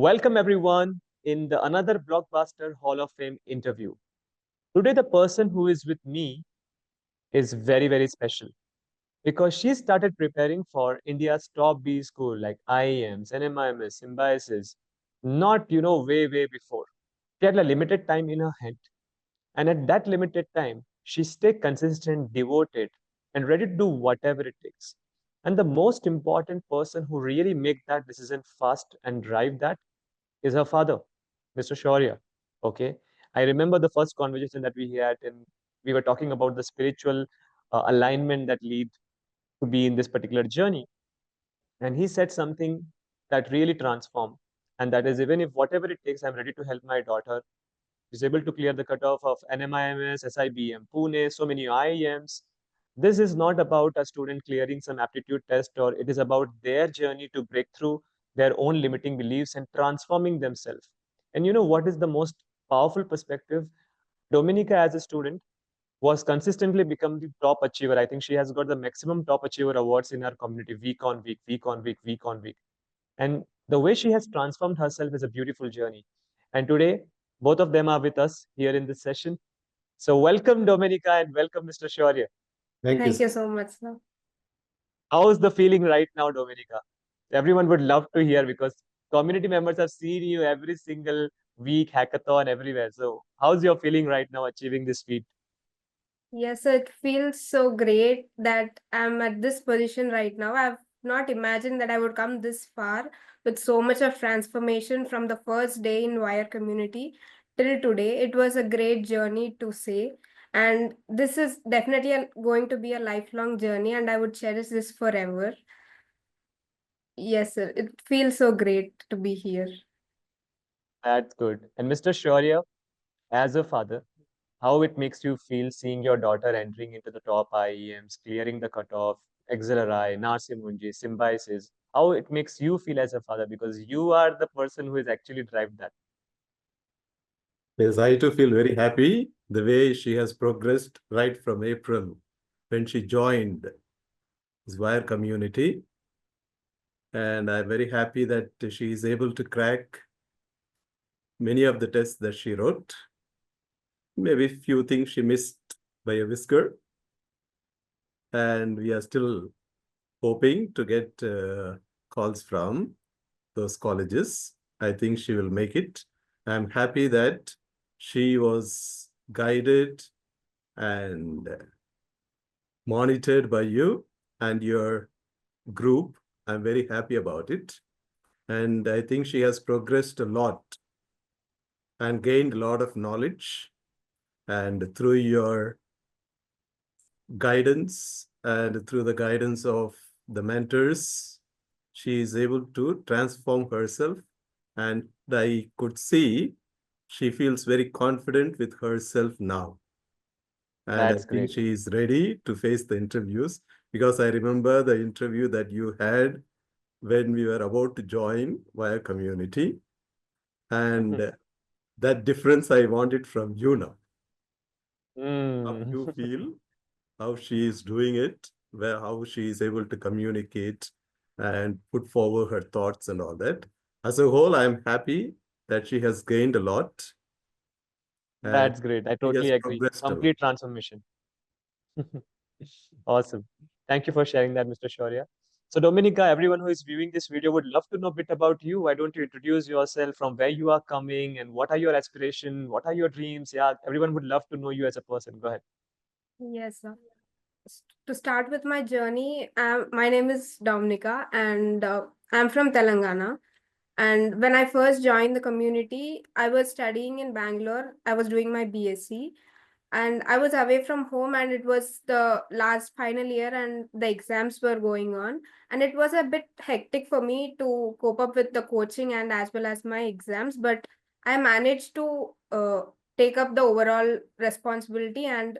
Welcome everyone in the another blockbuster Hall of Fame interview. Today the person who is with me is very special because she started preparing for India's top B school like IIMs, NMIMS, Symbiosis, not way before. She had a limited time in her hand, and at that limited time, she stayed consistent, devoted, and ready to do whatever it takes. And the most important person who really make that decision fast and drive that is her father, Mr. Shaurya. Okay. I remember the first conversation that we had, and we were talking about the spiritual alignment that lead to be in this particular journey. And he said something that really transformed. And that is, even if whatever it takes, I'm ready to help my daughter. She's able to clear the cutoff of NMIMS, SIBM, Pune, so many IIMs. This is not about a student clearing some aptitude test, or it is about their journey to break through their own limiting beliefs and transforming themselves. And you know what is the most powerful perspective? Dominica, as a student, was consistently become the top achiever. I think she has got the maximum top achiever awards in her community, week on week, week on week, week on week. And the way she has transformed herself is a beautiful journey. And today, both of them are with us here in this session. So welcome, Dominica, and welcome, Mr. Shaurya. Thank you. Thank you so much, sir. How is the feeling right now, Dominica? Everyone would love to hear because community members have seen you every single week, hackathon, everywhere. So how's your feeling right now achieving this feat? Yes, it feels so great that I'm at this position right now. I've not imagined that I would come this far with so much of transformation from the first day in VAIR community till today. It was a great journey to say. And this is definitely going to be a lifelong journey, and I would cherish this forever. Yes, sir. It feels so great to be here. That's good. And Mr. Shaurya, as a father, how it makes you feel seeing your daughter entering into the top IEMs, clearing the cutoff, Exeleri, Narsimunji, Symbiosis, how it makes you feel as a father because you are the person who is actually drive that. Yes, I too feel very happy the way she has progressed right from April when she joined this VAIR community. And I'm very happy that she is able to crack many of the tests that she wrote. Maybe a few things she missed by a whisker. And we are still hoping to get calls from those colleges. I think she will make it. I'm happy that she was guided and monitored by you and your group. I'm very happy about it. And I think she has progressed a lot and gained a lot of knowledge. And through your guidance and through the guidance of the mentors, she is able to transform herself. And I could see she feels very confident with herself now. And I That's think great. she is ready to face the interviews because I remember the interview that you had when we were about to join VAIR community. And that difference I wanted from you now. How you feel, how she is doing it, how she is able to communicate and put forward her thoughts and all that. As a whole, I'm happy that she has gained a lot and That's great. I she has totally agree. progressed a lot. Complete transformation. Awesome. Thank you for sharing that, Mr. Shaurya. So, Dominica, everyone who is viewing this video would love to know a bit about you. Why don't you introduce yourself, from where you are coming, and what are your aspirations? What are your dreams? Yeah, everyone would love to know you as a person. Go ahead. Yes, sir. To start with my journey, my name is Dominica, and I'm from Telangana. And when I first joined the community, I was studying in Bangalore. I was doing my BSc, and I was away from home, and it was the last final year, and the exams were going on. And it was a bit hectic for me to cope up with the coaching and as well as my exams, but I managed to take up the overall responsibility and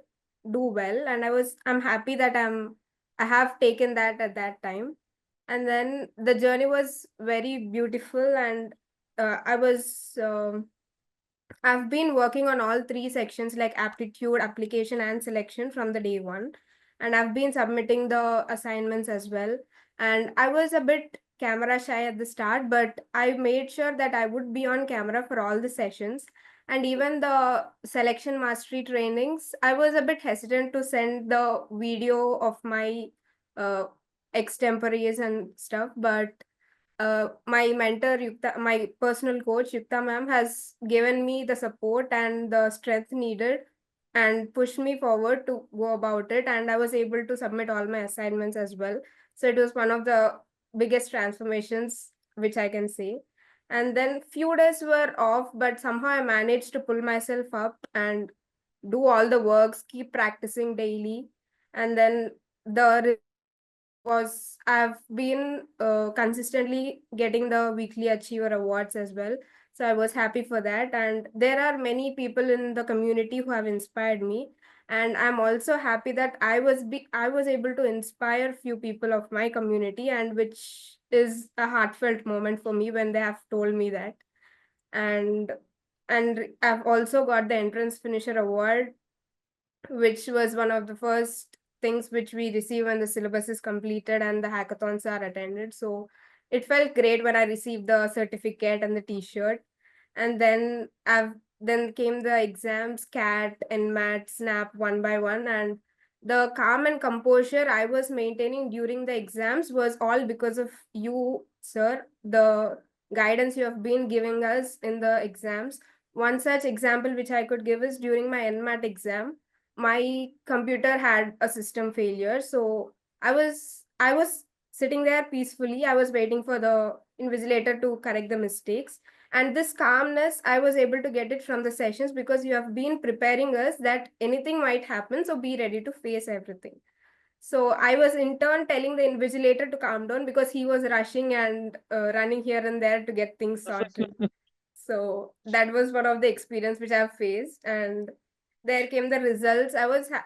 do well. And I'm happy that I have taken that at that time. And then the journey was very beautiful, and I was I've been working on all three sections like aptitude, application, and selection from the day one. And I've been submitting the assignments as well. And I was a bit camera shy at the start, but I made sure that I would be on camera for all the sessions. And even the selection mastery trainings, I was a bit hesitant to send the video of my uh, extemporaries and stuff, but my mentor Yukta, my personal coach Yukta ma'am, has given me the support and the strength needed and pushed me forward to go about it, and I was able to submit all my assignments as well. So it was one of the biggest transformations which I can say. And then few days were off, but somehow I managed to pull myself up and do all the works, keep practicing daily. And then the was I've been consistently getting the weekly achiever awards as well. So I was happy for that. And there are many people in the community who have inspired me. And I'm also happy that I was able to inspire few people of my community, and which is a heartfelt moment for me when they have told me that. And I've also got the entrance finisher award, which was one of the first things which we receive when the syllabus is completed and the hackathons are attended. So it felt great when I received the certificate and the t-shirt. And then came the exams, cat and mat snap one by one. And the calm and composure I was maintaining during the exams was all because of you, sir. The guidance you have been giving us in the exams. One such example which I could give is during my nmat exam, my computer had a system failure. So I was sitting there peacefully. I was waiting for the invigilator to correct the mistakes. And this calmness, I was able to get it from the sessions because you have been preparing us that anything might happen. So be ready to face everything. So I was in turn telling the invigilator to calm down because he was rushing and running here and there to get things sorted. So that was one of the experience which I've faced. And there came the results.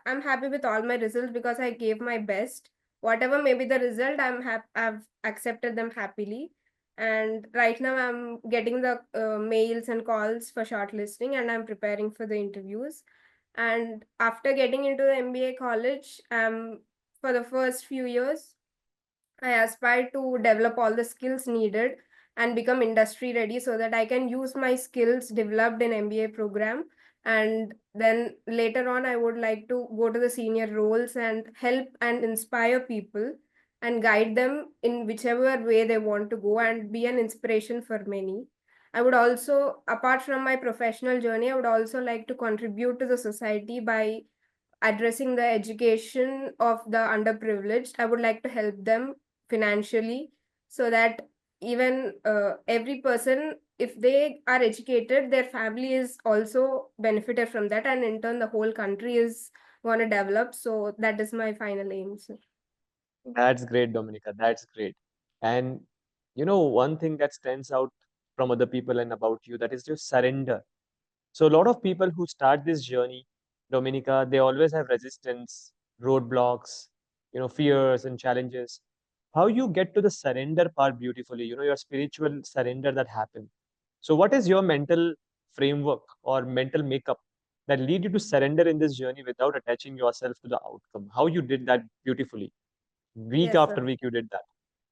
I'm happy with all my results because I gave my best. Whatever may be the result, I've accepted them happily. And right now I'm getting the mails and calls for shortlisting, and I'm preparing for the interviews. And after getting into the MBA college, for the first few years, I aspire to develop all the skills needed and become industry ready so that I can use my skills developed in MBA program. And then later on, I would like to go to the senior roles and help and inspire people and guide them in whichever way they want to go and be an inspiration for many. I would also, apart from my professional journey, I would also like to contribute to the society by addressing the education of the underprivileged. I would like to help them financially so that even every person, if they are educated, their family is also benefited from that, and in turn the whole country is going to develop. So that is my final aim, sir. That's great, Dominica. That's great. And one thing that stands out from other people and about you, that is your surrender. So a lot of people who start this journey, Dominica, they always have resistance, roadblocks, fears and challenges. How you get to the surrender part beautifully, your spiritual surrender that happened. So what is your mental framework or mental makeup that lead you to surrender in this journey without attaching yourself to the outcome? How you did that beautifully. Week Yes, after sir. week, you did that.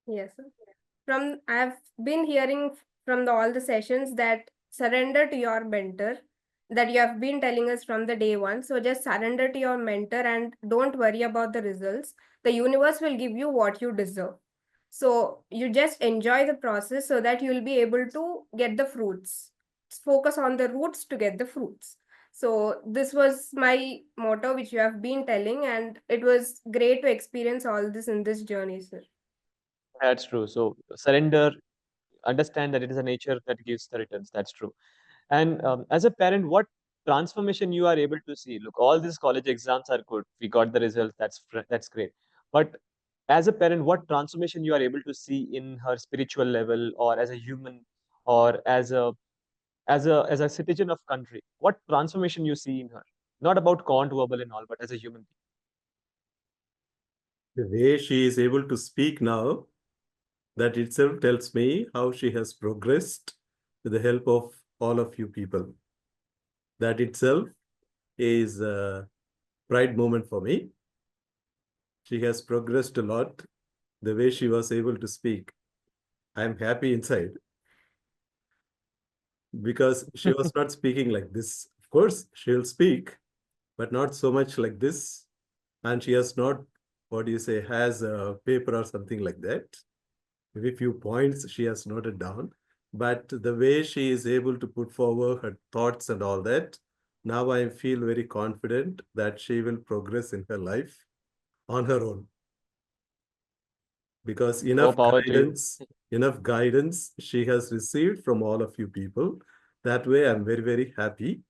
Yes, sir. I've been hearing from all the sessions that surrender to your mentor, that you have been telling us from the day one. So just surrender to your mentor and don't worry about the results. The universe will give you what you deserve. So you just enjoy the process so that you'll be able to get the fruits. Focus on the roots to get the fruits. So this was my motto, which you have been telling, and it was great to experience all this in this journey, sir. That's true. So surrender, understand that it is a nature that gives the returns. That's true. And as a parent, what transformation you are able to see? Look, all these college exams are good. We got the results. That's great. But as a parent, what transformation you are able to see in her spiritual level, or as a human, or as a citizen of country? What transformation you see in her? Not about cont verbal and all, but as a human The way she is able to speak now, that itself tells me how she has progressed with the help of all of you people. That itself is a pride moment for me. She has progressed a lot, the way she was able to speak. I'm happy inside because she was not speaking like this. Of course, she'll speak, but not so much like this. And she has not, what do you say, has a paper or something like that. Maybe few points she has noted down. But the way she is able to put forward her thoughts and all that, now I feel very confident that she will progress in her life on her own. Because More power to you. enough guidance she has received from all of you people. That way, I'm very, very happy.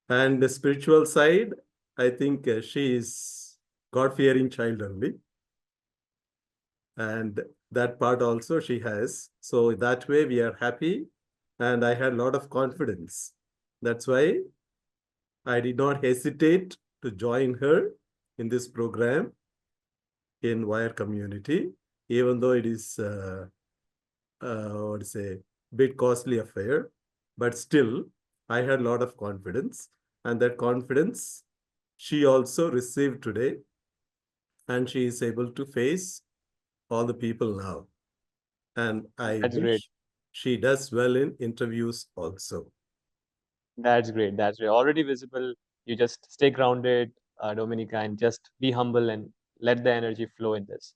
And the spiritual side, I think she is God-fearing child only. And that part also she has. So that way we are happy. And I had a lot of confidence. That's why I did not hesitate to join her in this program in VAIR community, even though it is what to say, bit costly affair, but still I had a lot of confidence, and that confidence she also received today, and she is able to face all the people now. And I That's great. wish she does well in interviews also. That's great. That's great. Already visible. You just stay grounded, Dominica, and just be humble and let the energy flow in this.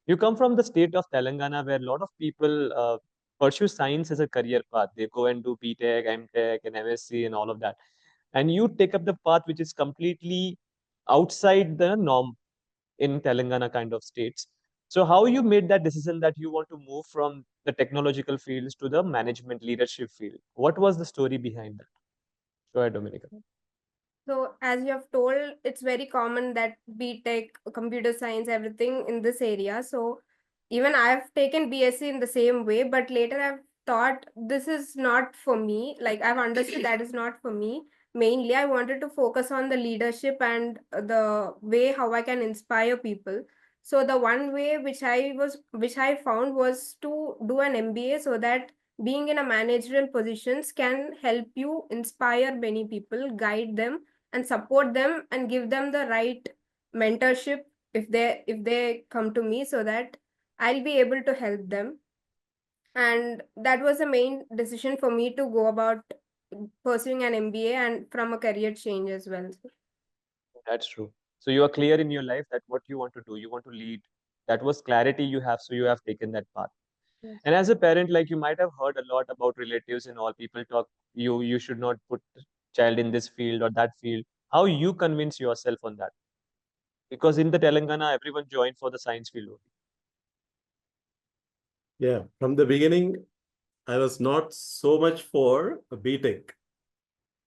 You come from the state of Telangana where a lot of people pursue science as a career path. They go and do BTech, MTech, and MSc and all of that. And you take up the path which is completely outside the norm in Telangana kind of states. So how you made that decision that you want to move from the technological fields to the management leadership field? What was the story behind that? Go ahead, Dominica. So, as you have told, it's very common that BTech, computer science, everything in this area. So, even I've taken BSc in the same way, but later I've thought this is not for me. Like, I've understood that is not for me. Mainly, I wanted to focus on the leadership and the way how I can inspire people. So, the one way which I found was to do an MBA so that being in a managerial positions can help you inspire many people, guide them and support them and give them the right mentorship if they come to me so that I'll be able to help them. And that was the main decision for me to go about pursuing an MBA and from a career change as well. That's true. So you are clear in your life that what you want to do, you want to lead. That was clarity you have, so you have taken that path. Yes. And as a parent, like you might have heard a lot about relatives and all people talk, you should not put child in this field or that field. How you convince yourself on that? Because in the Telangana, everyone joined for the science field only. Yeah, from the beginning, I was not so much for a BTech.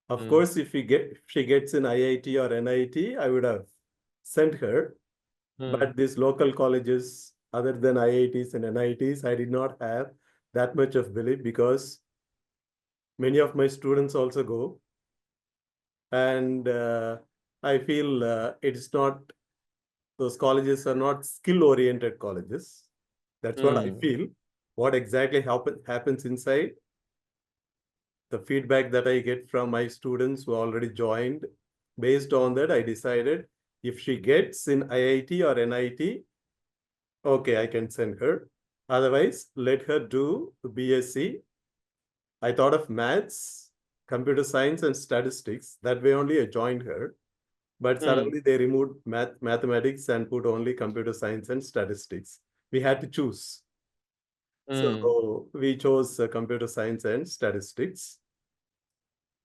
Of Mm, course, if she gets in IIT or NIT, I would have sent her. mm, But these local colleges, other than IITs and NITs, I did not have that much of belief because many of my students also go. And I feel it's not, those colleges are not skill-oriented colleges. That's what I mm, feel. What exactly happens inside, the feedback that I get from my students who already joined, based on that, I decided if she gets in IIT or NIT, okay, I can send her. Otherwise, let her do BSc. I thought of maths, computer science, and statistics. That way only I joined her. But mm, suddenly they removed mathematics and put only computer science and statistics. We had to choose. mm, So we chose computer science and statistics.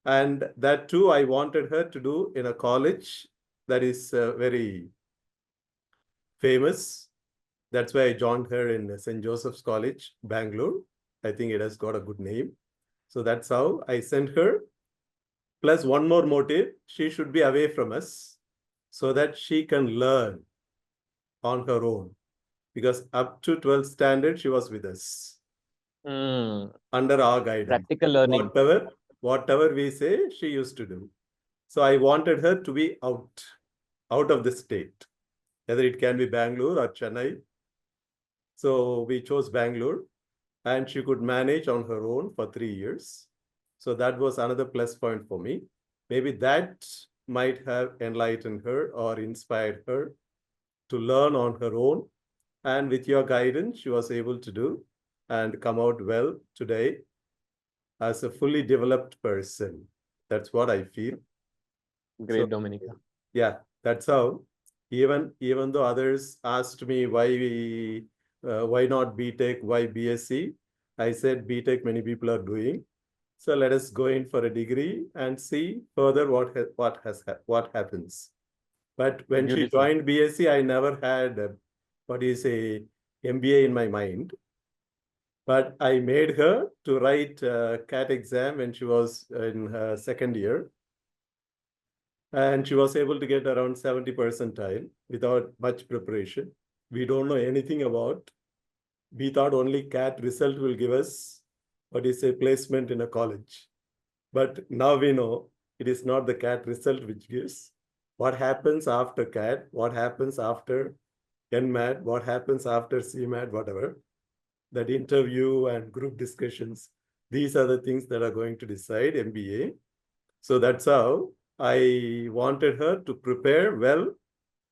And that too, I wanted her to do in a college that is very famous. That's why I joined her in St. Joseph's College, Bangalore. I think it has got a good name. So that's how I sent her. Plus one more motive, she should be away from us so that she can learn on her own. Because up to 12th standard, she was with us mm. under our guidance. Practical learning. Whatever we say, she used to do. So I wanted her to be out of the state, whether it can be Bangalore or Chennai. So we chose Bangalore, and she could manage on her own for 3 years. So that was another plus point for me. Maybe that might have enlightened her or inspired her to learn on her own. And with your guidance, she was able to do. and come out well today as a fully developed person. That's what I feel. Great, So, Dominica. yeah, that's how. Even though others asked me why not BTech, why BSc, I said BTech many people are doing. So let us go in for a degree and see further what happens. But when she Beautiful. joined BSc, I never had what do you say MBA in my mind. But I made her to write CAT exam when she was in her second year, and she was able to get around 70 percentile without much preparation. We don't know anything about. We thought only CAT result will give us what is a placement in a college. But now we know it is not the CAT result which gives. What happens after CAT, what happens after NMAT, what happens after CMAT, whatever, that interview and group discussions, these are the things that are going to decide MBA. So that's how I wanted her to prepare well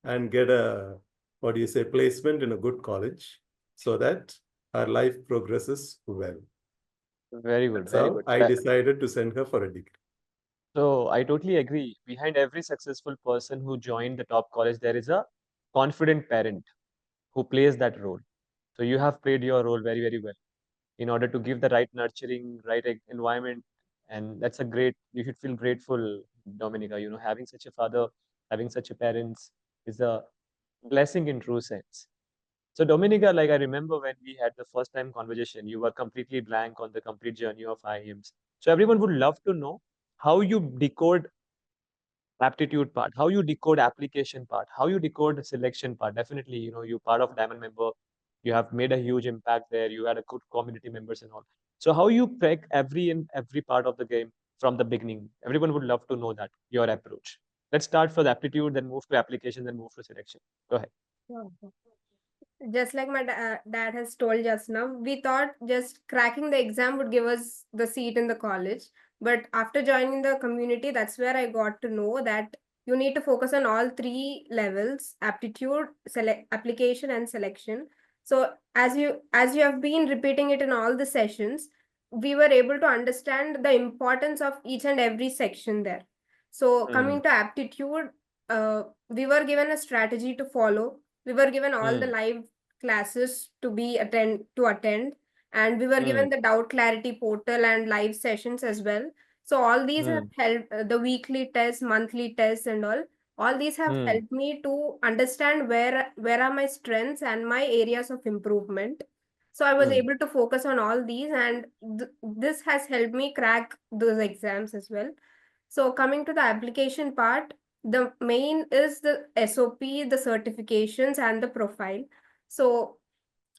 and get a, what do you say, placement in a good college so that her life progresses well. Very good, That's very how good. I decided to send her for a degree. So I totally agree. Behind every successful person who joined the top college, there is a confident parent who plays that role. So you have played your role very, very well in order to give the right nurturing, right environment. And that's a great, you should feel grateful, Dominica. Having such a father, having such a parents is a blessing in true sense. So Dominica, like I remember when we had the first time conversation, you were completely blank on the complete journey of IIMs. So everyone would love to know how you decode aptitude part, how you decode application part, how you decode the selection part. Definitely, you're part of Diamond member, you have made a huge impact there, you had a good community members and all. So how you crack every part of the game from the beginning? Everyone would love to know that, your approach. Let's start for the aptitude, then move to application, then move to selection. Go ahead. Sure. Just like my dad has told just now, we thought just cracking the exam would give us the seat in the college. But after joining the community, that's where I got to know that you need to focus on all three levels: aptitude, application, and selection. So as you have been repeating it in all the sessions, we were able to understand the importance of each and every section there. So Hmm. coming to aptitude, we were given a strategy to follow. We were given all the Hmm. live classes to attend, and we were Hmm. given the doubt clarity portal and live sessions as well. So all these have Hmm. helped, the weekly tests, monthly tests, and all these have Hmm. helped me to understand where are my strengths and my areas of improvement. So I was Hmm. able to focus on all these, and this has helped me crack those exams as well. So coming to the application part, the main is the SOP, the certifications, and the profile. So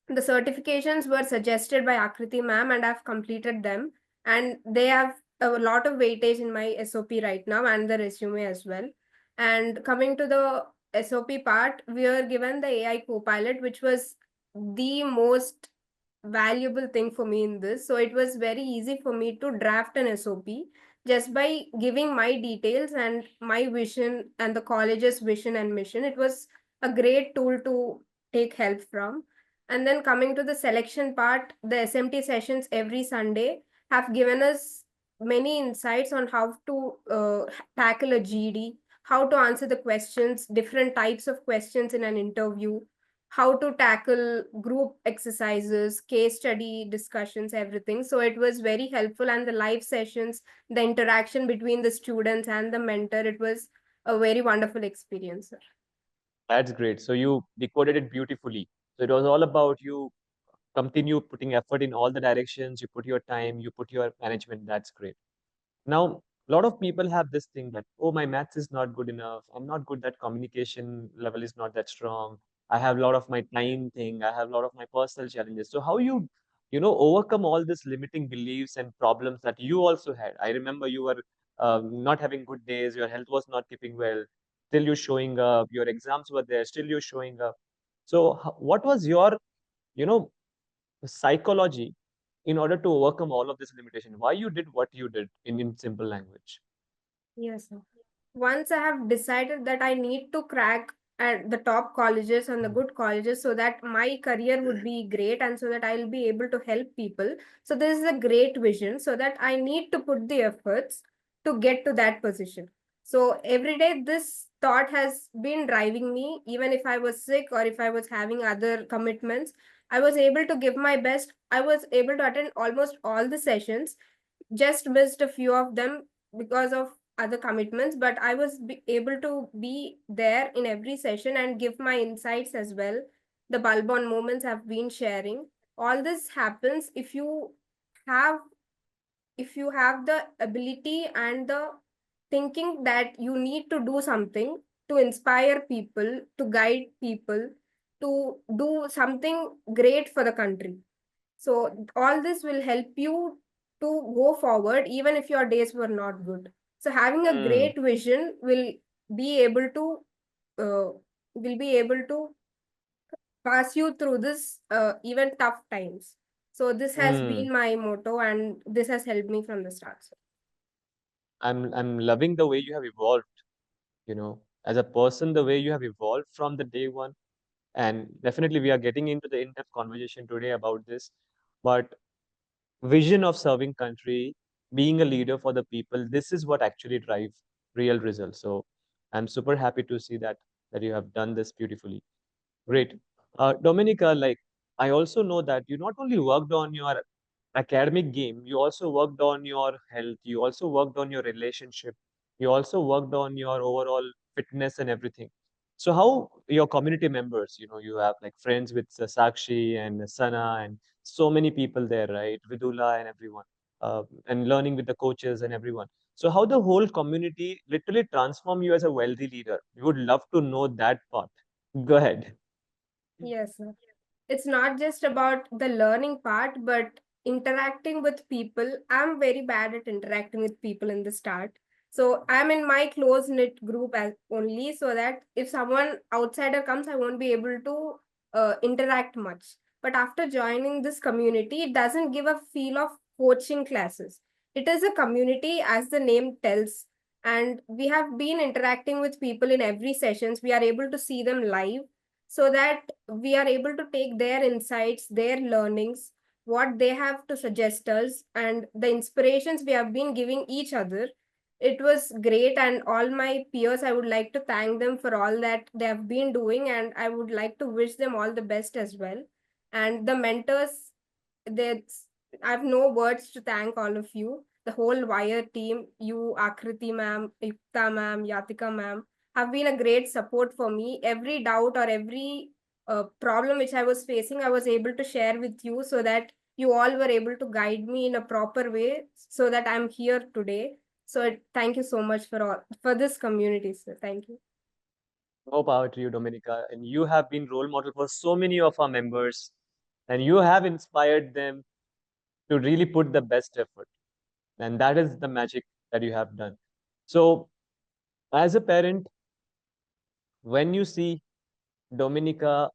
the certifications were suggested by Akriti ma'am, and I've completed them. And they have a lot of weightage in my SOP right now and the resume as well. And coming to the SOP part, we were given the AI Copilot, which was the most valuable thing for me in this. So it was very easy for me to draft an SOP just by giving my details and my vision and the college's vision and mission. It was a great tool to take help from. And then coming to the selection part, the SMT sessions every Sunday have given us many insights on how to tackle a GD, how to answer the questions, different types of questions in an interview, how to tackle group exercises, case study discussions, everything. So it was very helpful. And the live sessions, the interaction between the students and the mentor, it was a very wonderful experience, sir. That's great. So you decoded it beautifully. So it was all about you continue putting effort in all the directions, you put your time, you put your management. That's great. Now, a lot of people have this thing that, oh, my maths is not good enough. I'm not good, that communication level is not that strong. I have a lot of my time thing. I have a lot of my personal challenges. So how overcome all these limiting beliefs and problems that you also had? I remember you were not having good days. Your health was not keeping well. Still you showing up. Your exams were there. Still you showing up. So what was your, you know, psychology in order to overcome all of this limitation? Why you did what you did in simple language? Yes, sir. Once I have decided that I need to crack at the top colleges and the good colleges, so that my career would be great and so that I'll be able to help people. So this is a great vision, so that I need to put the efforts to get to that position. So every day this thought has been driving me. Even if I was sick or if I was having other commitments, I was able to give my best. I was able to attend almost all the sessions, just missed a few of them because of other commitments, but I was able to be there in every session and give my insights as well. The bulb on moments I've been sharing. All this happens have if you have the ability and the thinking that you need to do something to inspire people, to guide people, to do something great for the country. So all this will help you to go forward even if your days were not good. So having a Hmm. great vision be able to uh, will be able to pass you through this even tough times. So this has Hmm. been my motto and this has helped me from the start. I'm loving the way you have evolved, as a person, the way you have evolved from the day one. And definitely we are getting into the in-depth conversation today about this. But vision of serving country, being a leader for the people, this is what actually drives real results. So I'm super happy to see that you have done this beautifully. Great. Dominica, like, I also know that you not only worked on your academic game, you also worked on your health, you also worked on your relationship, you also worked on your overall fitness and everything. So how your community members, you have like friends with Sakshi and Sana and so many people there, right? Vidula and everyone, and learning with the coaches and everyone. So how the whole community literally transform you as a wealthy leader? We would love to know that part. Go ahead. Yes, sir. It's not just about the learning part, but interacting with people. I'm very bad at interacting with people in the start. So I'm in my close knit group as only, so that if someone outsider comes, I won't be able to interact much. But after joining this community, it doesn't give a feel of coaching classes. It is a community, as the name tells, and we have been interacting with people in every sessions. We are able to see them live, so that we are able to take their insights, their learnings, what they have to suggest us, and the inspirations we have been giving each other. It was great, and all my peers, I would like to thank them for all that they have been doing, and I would like to wish them all the best as well. And the mentors, that's I have no words to thank all of you. The whole VAIR team, you, Akriti ma'am, Yukta ma'am, Yatika ma'am, have been a great support for me. Every doubt or every problem which I was facing, I was able to share with you, so that you all were able to guide me in a proper way, so that I'm here today. So thank you so much for this community, sir. Thank you. More power to you, Dominica. And you have been role model for so many of our members, and you have inspired them to really put the best effort. And that is the magic that you have done. So, as a parent, when you see Dominica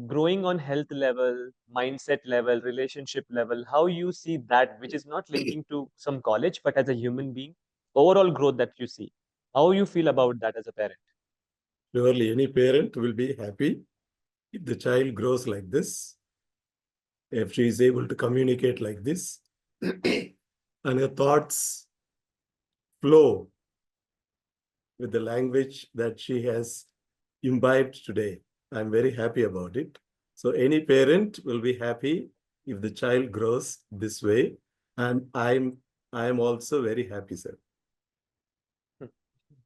growing on health level, mindset level, relationship level, how you see that, which is not linking to some college, but as a human being, overall growth that you see, how you feel about that as a parent? Surely any parent will be happy if the child grows like this, if she is able to communicate like this, and her thoughts flow with the language that she has imbibed today. I'm very happy about it. So any parent will be happy if the child grows this way. And I am also very happy, sir.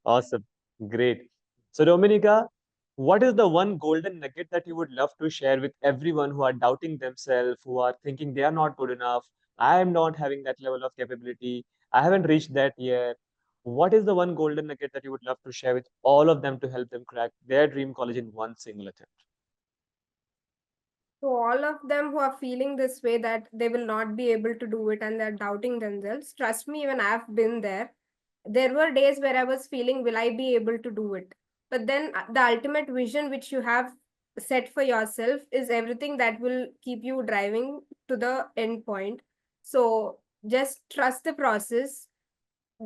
Awesome. Great. So, Dominica, what is the one golden nugget that you would love to share with everyone who are doubting themselves, who are thinking they are not good enough? I am not having that level of capability. I haven't reached that yet. What is the one golden nugget that you would love to share with all of them to help them crack their dream college in one single attempt? So all of them who are feeling this way, that they will not be able to do it and they're doubting themselves, trust me, even I've been there. There were days where I was feeling, will I be able to do it? But then the ultimate vision which you have set for yourself is everything that will keep you driving to the end point. So just trust the process.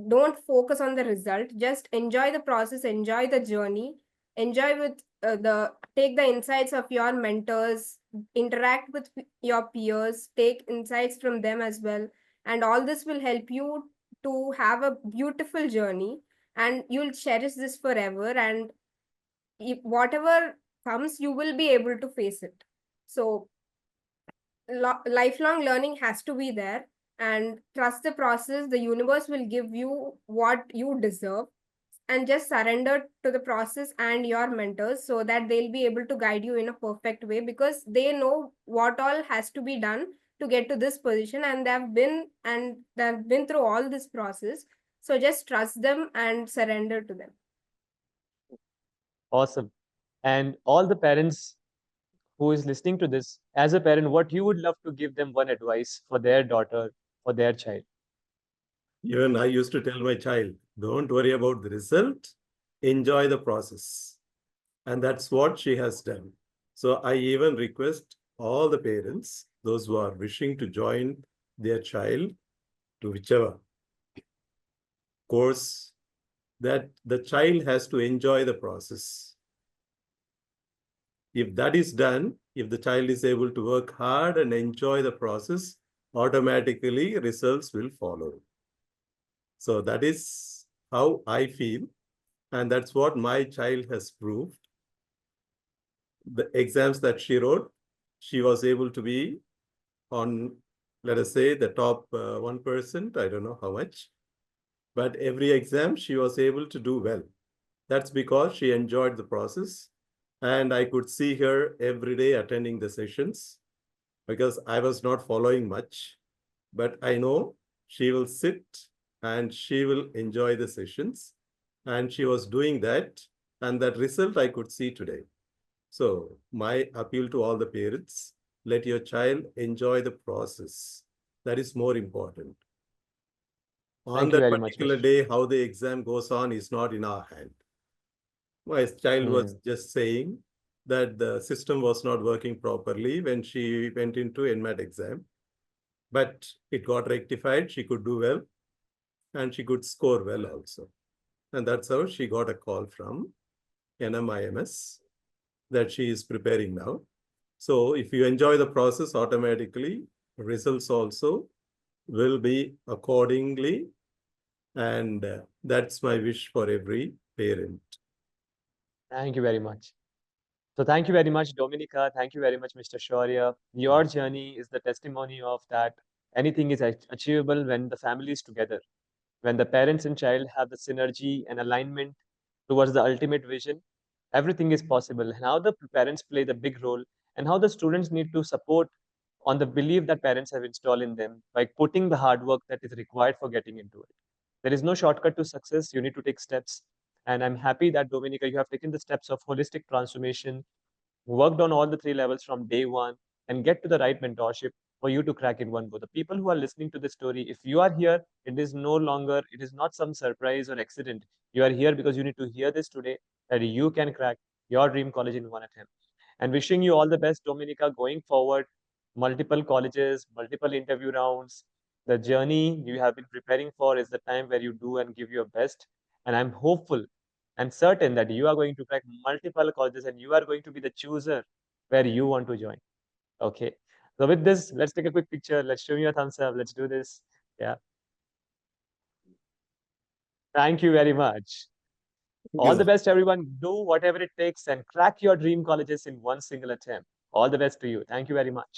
Don't focus on the result. Just enjoy the process, enjoy the journey. enjoy with take the insights of your mentors, interact with your peers, take insights from them as well, and all this will help you to have a beautiful journey, and you'll cherish this forever, and whatever comes, you will be able to face it. So lifelong learning has to be there, and trust the process. The universe will give you what you deserve, and just surrender to the process and your mentors, so that they'll be able to guide you in a perfect way, because they know what all has to be done to get to this position, and they've been through all this process. So just trust them and surrender to them. Awesome. And all the parents who is listening to this, as a parent, what you would love to give them one advice for their daughter, for their child? Even I used to tell my child, don't worry about the result, enjoy the process. And that's what she has done. So I even request all the parents, those who are wishing to join their child to whichever course, that the child has to enjoy the process. If that is done, if the child is able to work hard and enjoy the process, automatically results will follow. So that is how I feel. And that's what my child has proved. The exams that she wrote, she was able to be on, let us say, the top 1%. I don't know how much. But every exam, she was able to do well. That's because she enjoyed the process. And I could see her every day attending the sessions, because I was not following much. But I know she will sit and she will enjoy the sessions. And she was doing that. And that result I could see today. So my appeal to all the parents, let your child enjoy the process. That is more important. On Thank you that very much, particular Mr. day, how the exam goes on is not in our hand. My child was Hmm. just saying that the system was not working properly when she went into NMAT exam. But it got rectified. She could do well and she could score well also. And that's how she got a call from NMIMS that she is preparing now. So if you enjoy the process, automatically results also will be accordingly. And that's my wish for every parent. Thank you very much. So thank you very much, Dominica. Thank you very much, Mr. Shaurya. Your journey is the testimony of that anything is achievable when the family is together, when the parents and child have the synergy and alignment towards the ultimate vision. Everything is possible. And how the parents play the big role, and how the students need to support on the belief that parents have installed in them by putting the hard work that is required for getting into it. There is no shortcut to success. You need to take steps. And I'm happy that, Dominica, you have taken the steps of holistic transformation, worked on all the three levels from day one, and get to the right mentorship for you to crack in one go. The people who are listening to this story, if you are here, it is no longer, it is not some surprise or accident. You are here because you need to hear this today, that you can crack your dream college in one attempt. And wishing you all the best, Dominica, going forward, multiple colleges, multiple interview rounds. The journey you have been preparing for is the time where you do and give your best. And I'm hopeful and certain that you are going to crack multiple colleges and you are going to be the chooser where you want to join. Okay. So with this, let's take a quick picture. Let's show me a thumbs up. Let's do this. Yeah. Thank you very much. All the best, everyone. Do whatever it takes and crack your dream colleges in one single attempt. All the best to you. Thank you very much.